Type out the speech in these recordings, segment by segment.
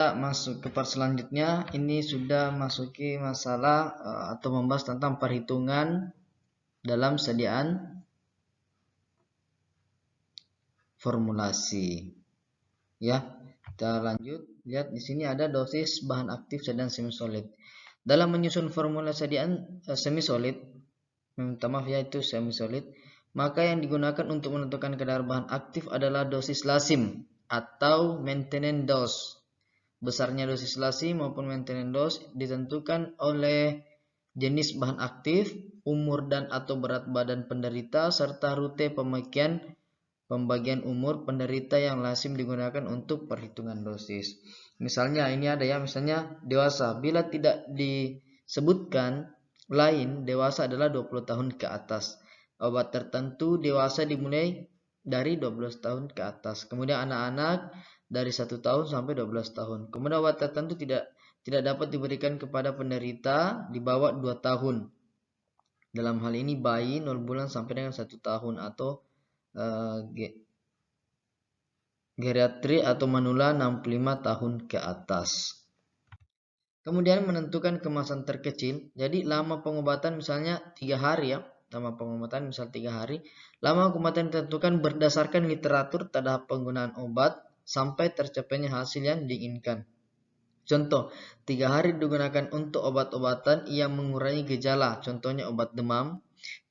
Kita masuk ke part selanjutnya. Ini sudah masuki masalah atau membahas tentang perhitungan dalam sediaan formulasi. Ya, kita lanjut. Lihat di sini ada dosis bahan aktif sediaan semisolid. Dalam menyusun formula sediaan semisolid, minta maaf ya, itu semisolid, maka yang digunakan untuk menentukan kadar bahan aktif adalah dosis lazim atau maintenance dose. Besarnya dosis lazim maupun maintenance dose ditentukan oleh jenis bahan aktif, umur dan atau berat badan penderita, serta rute pembagian umur penderita yang lazim digunakan untuk perhitungan dosis. Misalnya ini ada ya, misalnya dewasa. Bila tidak disebutkan lain, dewasa adalah 20 tahun ke atas. Obat tertentu dewasa dimulai dari 12 tahun ke atas. Kemudian anak-anak dari 1 tahun sampai 12 tahun. Kemudian obat tertentu tidak dapat diberikan kepada penderita di bawah 2 tahun. Dalam hal ini bayi 0 bulan sampai dengan 1 tahun atau geriatri atau manula 65 tahun ke atas. Kemudian menentukan kemasan terkecil. Jadi lama pengobatan misalnya 3 hari ya. Lama pengobatan misal 3 hari. Lama pengobatan ditentukan berdasarkan literatur terhadap penggunaan obat sampai tercapainya hasil yang diinginkan. Contoh, 3 hari digunakan untuk obat-obatan yang mengurangi gejala. Contohnya obat demam.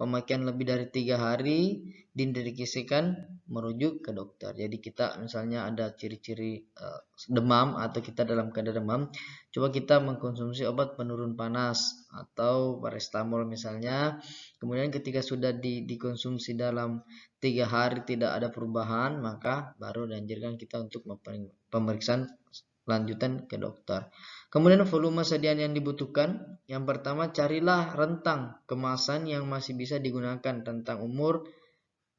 Pemakaian lebih dari 3 hari diindikasikan merujuk ke dokter. Jadi kita misalnya ada ciri-ciri demam atau kita dalam keadaan demam, coba kita mengkonsumsi obat penurun panas atau paracetamol misalnya. Kemudian ketika sudah dikonsumsi dalam 3 hari tidak ada perubahan, maka baru dianjurkan kita untuk pemeriksaan lanjutan ke dokter. Kemudian volume sediaan yang dibutuhkan. Yang pertama, carilah rentang kemasan yang masih bisa digunakan tentang umur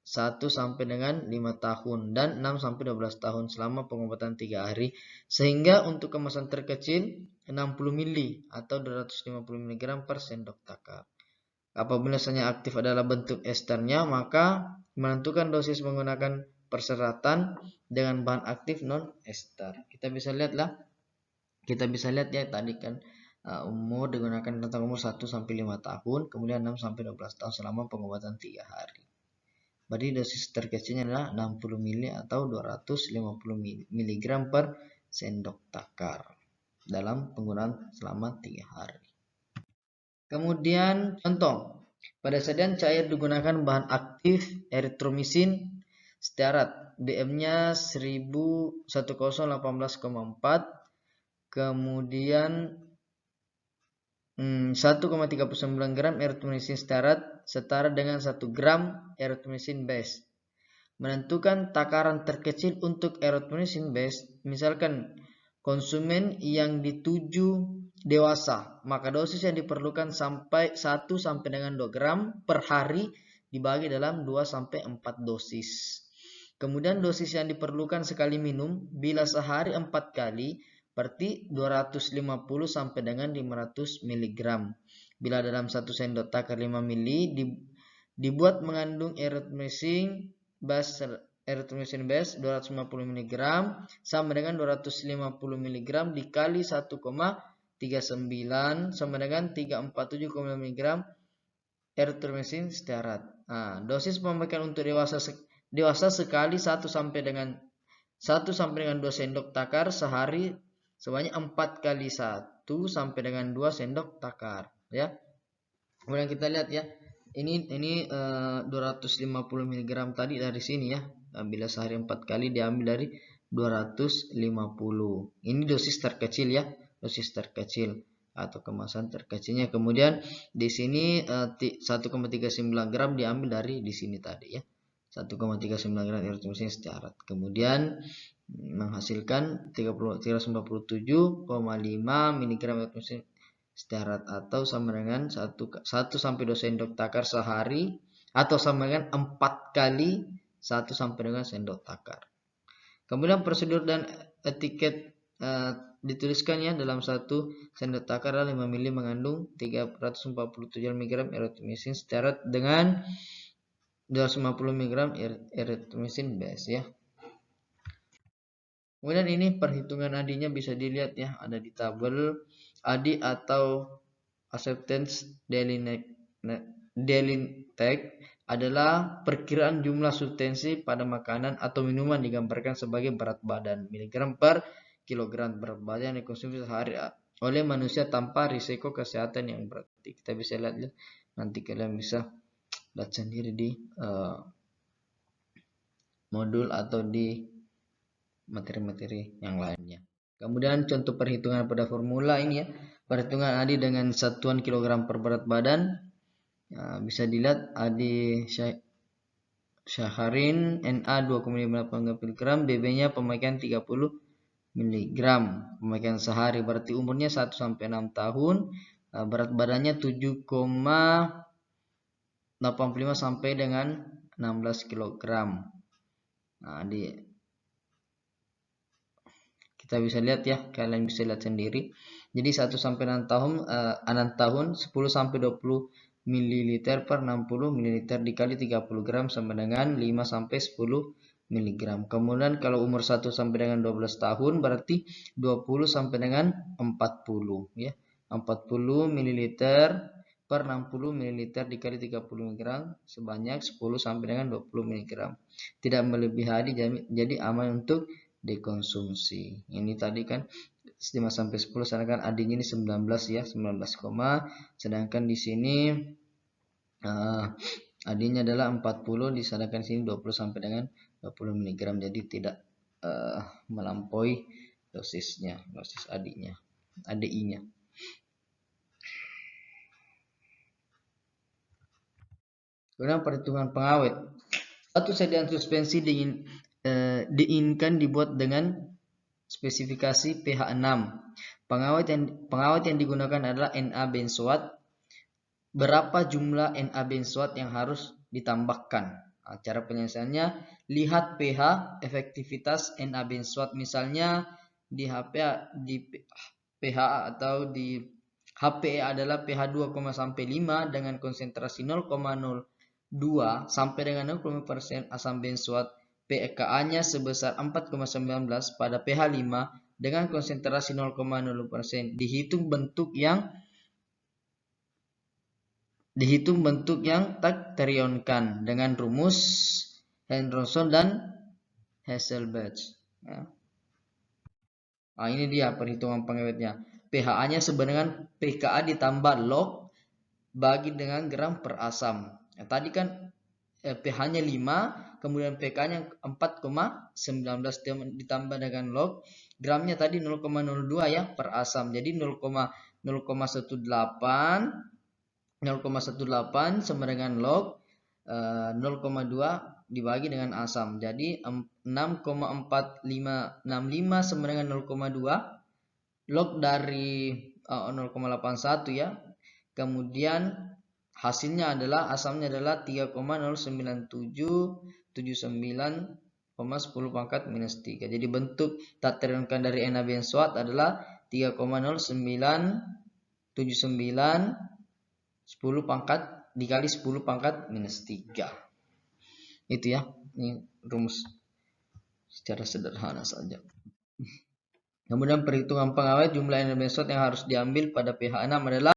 1 sampai dengan 5 tahun dan 6 sampai 12 tahun selama pengobatan 3 hari. Sehingga untuk kemasan terkecil 60 ml atau 250 mg per sendok takar. Apabila misalnya aktif adalah bentuk esternya, maka menentukan dosis menggunakan perseratan dengan bahan aktif non ester. Kita bisa lihat ya tadi kan umur digunakan tentang umur 1 sampai 5 tahun, kemudian 6 sampai 12 tahun selama pengobatan 3 hari. Berarti dosis terkecilnya adalah 60 ml atau 250 mg per sendok takar dalam penggunaan selama 3 hari. Kemudian contoh, pada sediaan cair digunakan bahan aktif eritromisin stearat, BM-nya 1018,4, kemudian 1,39 gram eritromisin stearat setara dengan 1 gram eritromisin base. Menentukan takaran terkecil untuk eritromisin base, misalkan konsumen yang dituju dewasa, maka dosis yang diperlukan sampai 1 sampai dengan 2 gram per hari dibagi dalam 2 sampai 4 dosis. Kemudian dosis yang diperlukan sekali minum, bila sehari 4 kali, berarti 250 sampai dengan 500 mg. Bila dalam 1 sendok takar 5 ml dibuat mengandung eritromisin base 250 mg sama dengan 250 mg dikali 1,39 sama dengan 347,5 mg eritromisin stearat. Nah, dosis pemakaian untuk dewasa sekali 1 sampai dengan 2 sendok takar sehari sebanyak 4 kali 1 sampai dengan 2 sendok takar ya. Kemudian kita lihat ya. Ini 250 mg tadi dari sini ya. Bila sehari 4 kali diambil dari 250. Ini dosis terkecil ya, dosis terkecil atau kemasan terkecilnya. Kemudian di sini 1,39 gram diambil dari di sini tadi ya. 1,39 gram eritromisin stearat. Kemudian menghasilkan 397,5 mg eritromisin stearat atau sama dengan 1 sampai 2 sendok takar sehari atau sama dengan 4 kali 1 sampai dengan sendok takar. Kemudian prosedur dan etiket dituliskan ya, dalam 1 sendok takar 5 ml mengandung 347 mg eritromisin stearat dengan 250 mg eritromisin base ya. Kemudian ini perhitungan ADI-nya bisa dilihat ya, ada di tabel ADI atau acceptance delintek adalah perkiraan jumlah substansi pada makanan atau minuman digambarkan sebagai berat badan miligram per kilogram berat badan yang dikonsumsi sehari oleh manusia tanpa risiko kesehatan yang berat. Kita bisa lihat ya, nanti kalian bisa lihat sendiri di modul atau di materi-materi yang lainnya. Kemudian contoh perhitungan pada formula ini ya, perhitungan ADI dengan satuan kilogram per berat badan. Ya, bisa dilihat ADI Syaharin Na 2,58 mg, BB-nya pemakaian 30 mg pemakaian sehari, berarti umurnya 1 sampai 6 tahun, berat badannya 7,85 sampai dengan 16 kg. Nah, kita bisa lihat ya, kalian bisa lihat sendiri. Jadi 1 sampai 6 tahun 10 sampai 20 ml per 60 ml dikali 30 gram sama dengan 5 sampai 10 mg. Kemudian kalau umur 1 sampai dengan 12 tahun berarti 20 sampai dengan 40 ya. 40 ml per 60 ml dikali 30 mg sebanyak 10 sampai dengan 20 mg. Tidak melebihi jadi aman untuk dikonsumsi. Ini tadi kan 5 sampai 10, sedangkan AD-nya ini 19 ya, 19, sedangkan di sini AD-nya adalah 40, disedangkan sini 20 sampai dengan 20 mg, jadi tidak melampaui dosisnya, dosis ADI-nya. Kemudian perhitungan pengawet. Suatu sediaan suspensi diinginkan dibuat dengan spesifikasi pH 6. Pengawet yang digunakan adalah Na benzoat. Berapa jumlah Na benzoat yang harus ditambahkan? Nah, cara penyelesaiannya, lihat pH efektivitas Na benzoat. Misalnya di pH atau di HPE adalah pH 2,5 dengan konsentrasi 0,02 sampai dengan 0,5% asam benzoat. pKa-nya sebesar 4,19 pada pH 5 dengan konsentrasi 0,0%. Dihitung bentuk yang tak terionkan dengan rumus Henderson dan Hasselbalch. Ya. Nah, ini dia perhitungan pengawetnya. pH-nya sebenarnya pKa ditambah log bagi dengan gram per asam. Nah, tadi kan pH-nya 5, kemudian pK-nya 4,19 ditambah dengan log, gramnya tadi 0,02 ya per asam. Jadi 0,18 sama dengan log 0,2 dibagi dengan asam. Jadi 6,4565 sama dengan 0,2 log dari 0,81 ya. Kemudian hasilnya adalah asamnya adalah 3,09779,10 pangkat minus 3. Jadi bentuk tak terionkan dari Na benzoat adalah 3,0979 10 pangkat dikali 10 pangkat minus 3. Itu ya, ini rumus secara sederhana saja. Kemudian perhitungan pengawet jumlah Na benzoat yang harus diambil pada pH 6 adalah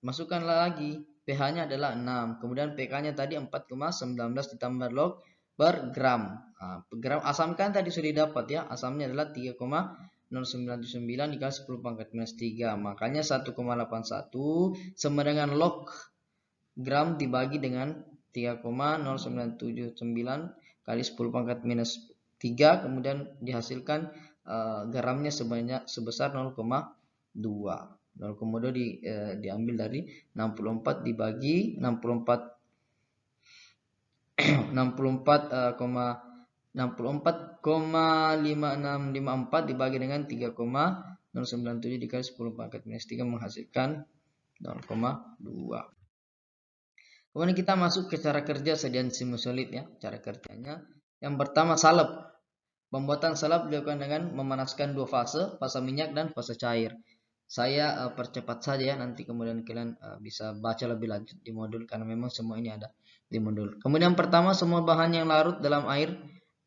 masukkanlah lagi, pH-nya adalah 6, kemudian pK-nya tadi 4,19 ditambah log per gram. Gram asam kan tadi sudah dapat ya, asamnya adalah 3,0979 dikali 10 pangkat minus 3, makanya 1,81 sama dengan log gram dibagi dengan 3,0979 kali 10 pangkat minus 3, kemudian dihasilkan gramnya sebesar 0,2. 0,2 diambil dari 64 dibagi 64,5654 dibagi dengan 3,097 dikali 10 pangkat minus 3 menghasilkan 0,2. Kemudian kita masuk ke cara kerja sediaan sinusoid ya. Cara kerjanya yang pertama, salep. Pembuatan salep dilakukan dengan memanaskan 2 fase minyak dan fase cair. Saya percepat saja ya, nanti kemudian kalian bisa baca lebih lanjut di modul karena memang semua ini ada di modul. Kemudian pertama, semua bahan yang larut dalam air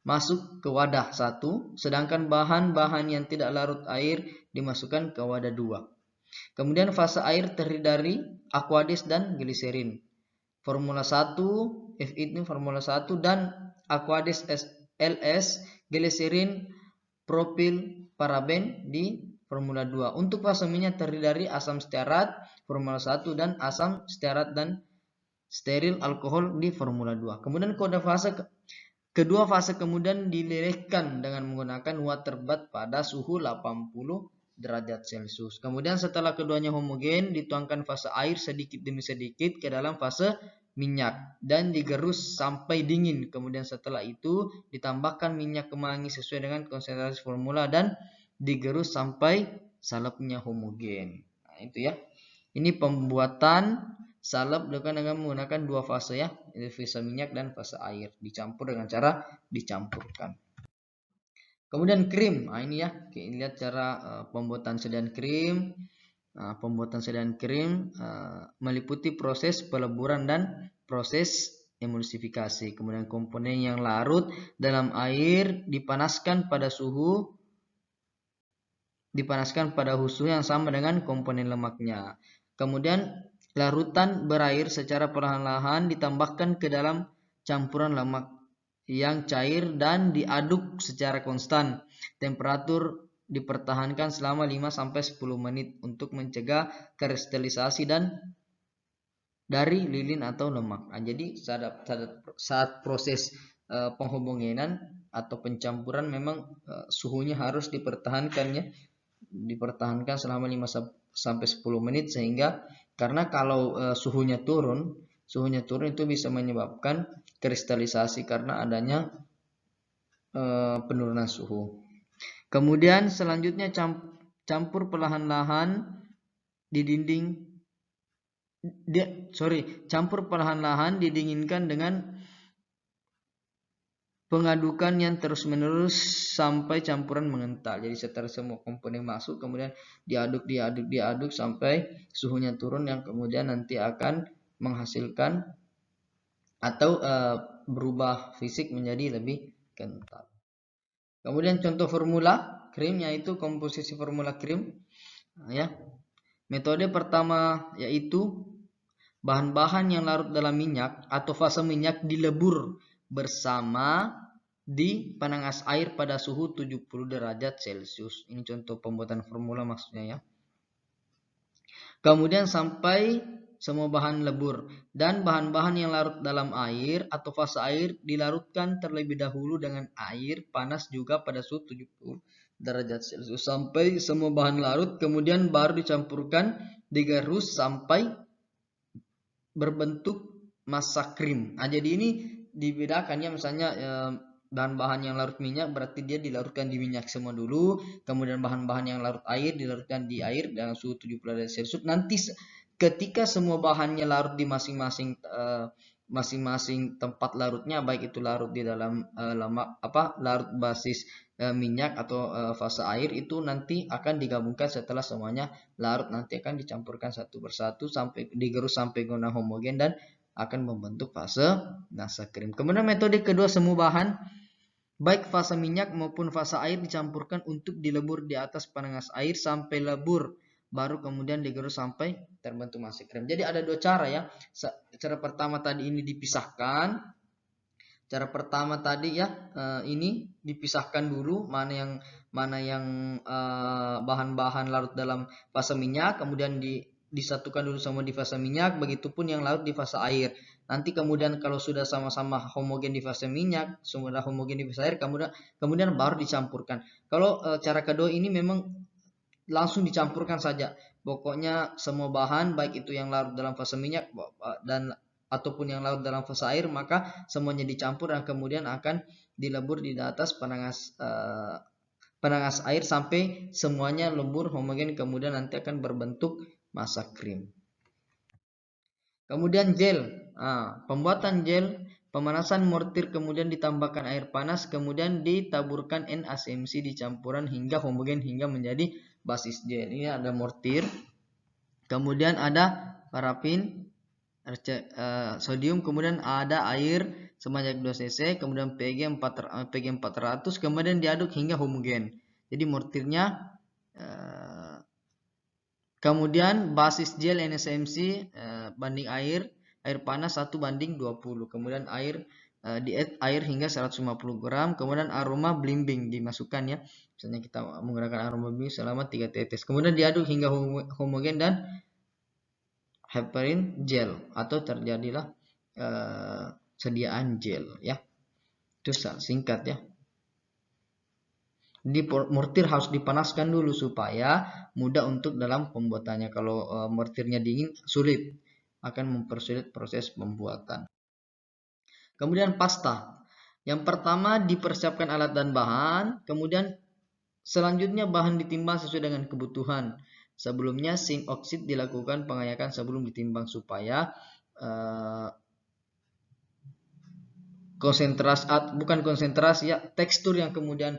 masuk ke wadah 1, sedangkan bahan-bahan yang tidak larut air dimasukkan ke wadah 2. Kemudian fase air terdiri dari aqueous dan gliserin. Formula 1, F ini formula 1 dan aqueous LS, gliserin, propil, paraben di formula 2. Untuk fase minyak terdiri dari asam stearat formula 1 dan asam stearat dan steril alkohol di formula 2. Kemudian kode fase kedua fase kemudian dilelehkan dengan menggunakan water bath pada suhu 80 derajat Celcius. Kemudian setelah keduanya homogen, dituangkan fase air sedikit demi sedikit ke dalam fase minyak dan digerus sampai dingin. Kemudian setelah itu ditambahkan minyak kemangi sesuai dengan konsentrasi formula dan digerus sampai salepnya homogen. Nah, itu ya. Ini pembuatan salep dengan menggunakan dua fase ya, fase minyak dan fase air, dicampur dengan cara dicampurkan. Kemudian krim, nah ini ya, kita lihat cara pembuatan sediaan krim. Pembuatan sediaan krim meliputi proses peleburan dan proses emulsifikasi. Kemudian komponen yang larut dalam air dipanaskan pada suhu yang sama dengan komponen lemaknya. Kemudian larutan berair secara perlahan-lahan ditambahkan ke dalam campuran lemak yang cair dan diaduk secara konstan. Temperatur dipertahankan selama 5-10 menit untuk mencegah kristalisasi dan dari lilin atau lemak. Nah, jadi saat proses penghomogenan atau pencampuran memang suhunya harus dipertahankan selama 5-10 menit, sehingga karena kalau suhunya turun itu bisa menyebabkan kristalisasi karena adanya penurunan suhu. Kemudian selanjutnya campur perlahan-lahan didinginkan dengan pengadukan yang terus-menerus sampai campuran mengental. Jadi setelah semua komponen masuk, kemudian diaduk sampai suhunya turun, yang kemudian nanti akan menghasilkan atau berubah fisik menjadi lebih kental. Kemudian contoh formula krim, yaitu komposisi formula krim. Ya, metode pertama yaitu bahan-bahan yang larut dalam minyak atau fase minyak dilebur bersama di penangas air pada suhu 70 derajat Celcius. Ini contoh pembuatan formula maksudnya ya. Kemudian sampai semua bahan lebur, dan bahan-bahan yang larut dalam air atau fase air dilarutkan terlebih dahulu dengan air panas juga pada suhu 70 derajat Celcius sampai semua bahan larut, kemudian baru dicampurkan, digerus sampai berbentuk massa krim. Nah, jadi ini dibedakan ya, misalnya bahan-bahan yang larut minyak berarti dia dilarutkan di minyak semua dulu, kemudian bahan-bahan yang larut air dilarutkan di air dengan suhu 70 derajat Celcius. Nanti ketika semua bahannya larut di masing-masing tempat larutnya, baik itu larut di dalam larut basis minyak atau fase air, itu nanti akan digabungkan setelah semuanya larut, nanti akan dicampurkan satu persatu sampai digerus sampai guna homogen dan akan membentuk fase massa krim. Kemudian metode kedua, semua bahan baik fase minyak maupun fase air dicampurkan untuk dilebur di atas penangas air sampai lebur, baru kemudian digerus sampai terbentuk massa krim. Jadi ada dua cara ya. Cara pertama tadi ini dipisahkan. Cara pertama tadi ya, ini dipisahkan dulu mana yang bahan-bahan larut dalam fase minyak, kemudian disatukan dulu sama di fase minyak, begitupun yang larut di fase air. Nanti kemudian kalau sudah sama-sama homogen di fase minyak, sudah homogen di fase air, kemudian baru dicampurkan. Kalau cara kedua ini memang langsung dicampurkan saja. Pokoknya semua bahan baik itu yang larut dalam fase minyak dan ataupun yang larut dalam fase air, maka semuanya dicampur dan kemudian akan dilebur di atas penangas air sampai semuanya lebur homogen, kemudian nanti akan berbentuk massa krim. Kemudian gel. Pembuatan gel, pemanasan mortir, kemudian ditambahkan air panas, kemudian ditaburkan NaCmC di campuran hingga homogen hingga menjadi basis gel. Ini ada mortir, kemudian ada parafin, sodium, kemudian ada air sebanyak 2 cc, kemudian Pg 400, kemudian diaduk hingga homogen. Jadi mortirnya kemudian basis gel NSMC banding air panas 1:20, kemudian air hingga 150 gram, kemudian aroma belimbing dimasukkan ya. Misalnya kita menggunakan aroma belimbing selama 3 tetes. Kemudian diaduk hingga homogen dan heparin gel atau terjadilah sediaan gel ya. Itu singkat ya. Di mortir harus dipanaskan dulu supaya mudah untuk dalam pembuatannya. Kalau mortirnya dingin sulit, akan mempersulit proses pembuatan. Kemudian pasta. Yang pertama dipersiapkan alat dan bahan, kemudian selanjutnya bahan ditimbang sesuai dengan kebutuhan. Sebelumnya zinc oxide dilakukan pengayakan sebelum ditimbang supaya tekstur yang kemudian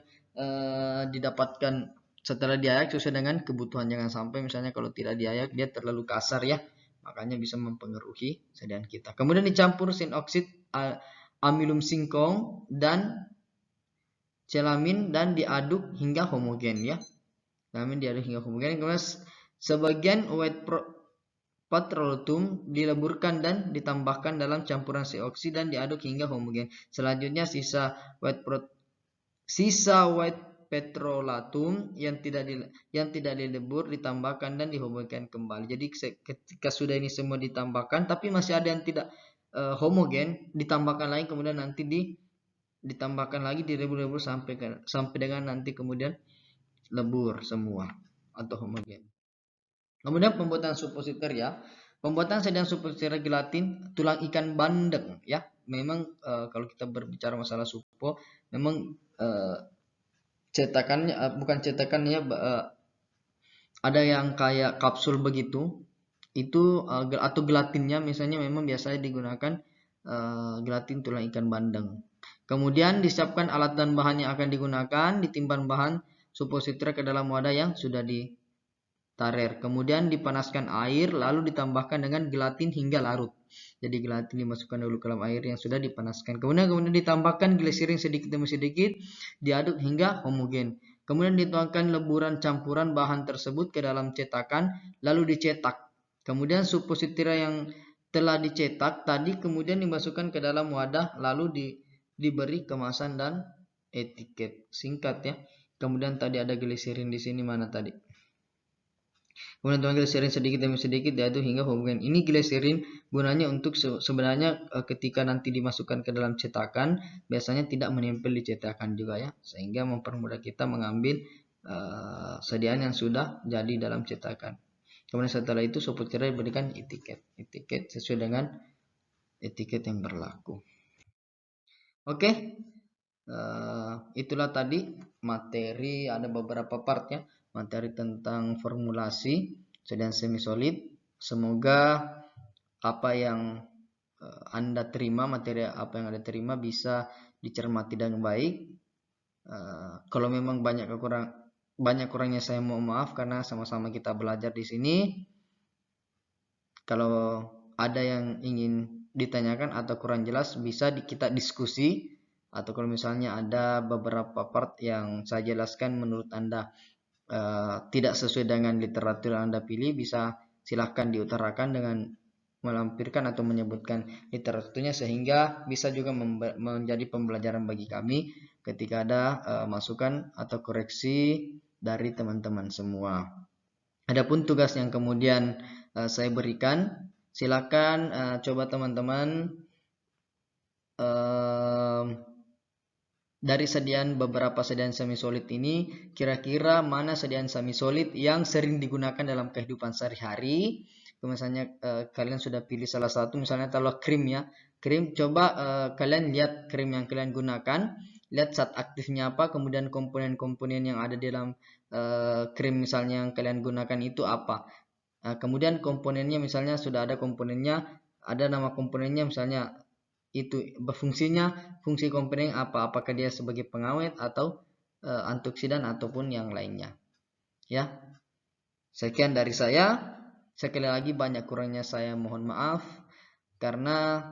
didapatkan setelah diayak sesuai dengan kebutuhan. Jangan sampai misalnya kalau tidak diayak dia terlalu kasar ya, makanya bisa mempengaruhi sediaan kita. Kemudian dicampur zinc oxide, amilum singkong dan celamin dan diaduk hingga homogen ya. Kemudian sebagian white petroleum dileburkan dan ditambahkan dalam campuran sioksi dan diaduk hingga homogen. Selanjutnya sisa white petroleum yang tidak dilebur ditambahkan dan dihomogen kembali. Jadi ketika sudah ini semua ditambahkan tapi masih ada yang tidak homogen, ditambahkan lagi, kemudian nanti ditambahkan lagi, dilebur-lebur sampai dengan nanti kemudian lebur semua atau homogen. Kemudian pembuatan suppositor ya. Pembuatan sediaan suppositor gelatin tulang ikan bandeng ya. Memang kalau kita berbicara masalah suppo, memang cetakannya bukan cetakannya ada yang kayak kapsul begitu. Itu atau gelatinnya misalnya memang biasanya digunakan gelatin tulang ikan bandeng. Kemudian disiapkan alat dan bahan yang akan digunakan, ditimbang bahan suppositor ke dalam wadah yang sudah ditarer. Kemudian dipanaskan air, lalu ditambahkan dengan gelatin hingga larut. Jadi gelatin dimasukkan dulu ke dalam air yang sudah dipanaskan. Kemudian ditambahkan gliserin sedikit demi sedikit, diaduk hingga homogen. Kemudian dituangkan leburan campuran bahan tersebut ke dalam cetakan, lalu dicetak. Kemudian suppositor yang telah dicetak tadi kemudian dimasukkan ke dalam wadah, lalu diberi kemasan dan etiket. Singkat ya. Kemudian tadi ada gliserin di sini, mana tadi? Kemudian tuang gliserin sedikit demi sedikit diaduk hingga homogen. Ini gliserin gunanya untuk sebenarnya ketika nanti dimasukkan ke dalam cetakan biasanya tidak menempel di cetakan juga ya, sehingga mempermudah kita mengambil sediaan yang sudah jadi dalam cetakan. Kemudian setelah itu suppositor diberikan etiket sesuai dengan etiket yang berlaku. Oke, itulah tadi materi, ada beberapa partnya, materi tentang formulasi sediaan semi solid. Semoga apa yang Anda terima, materi apa yang Anda terima bisa dicermati dengan baik. Kalau memang banyak kurangnya saya mohon maaf, karena sama-sama kita belajar di sini. Kalau ada yang ingin ditanyakan atau kurang jelas bisa kita diskusi, atau kalau misalnya ada beberapa part yang saya jelaskan menurut Anda tidak sesuai dengan literatur yang Anda pilih, bisa silahkan diutarakan dengan melampirkan atau menyebutkan literaturnya, sehingga bisa juga menjadi pembelajaran bagi kami ketika ada masukan atau koreksi dari teman-teman semua. Adapun tugas yang kemudian saya berikan, silakan coba teman-teman dari beberapa sediaan semi solid ini, kira-kira mana sediaan semi solid yang sering digunakan dalam kehidupan sehari-hari. Misalnya kalian sudah pilih salah satu, misalnya kalau krim ya, krim, coba kalian lihat krim yang kalian gunakan, lihat zat aktifnya apa, kemudian komponen-komponen yang ada di dalam krim misalnya yang kalian gunakan itu apa. Kemudian komponennya misalnya sudah ada komponennya, ada nama komponennya misalnya itu fungsi komponen apa, apakah dia sebagai pengawet atau antioksidan ataupun yang lainnya ya. Sekian dari saya. Sekali lagi banyak kurangnya saya mohon maaf, karena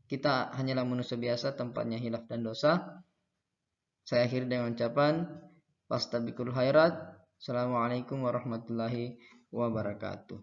Kita hanyalah manusia biasa, tempatnya hilaf dan dosa. Saya akhiri dengan ucapan fastabiqul khairat. Assalamualaikum warahmatullahi wabarakatuh.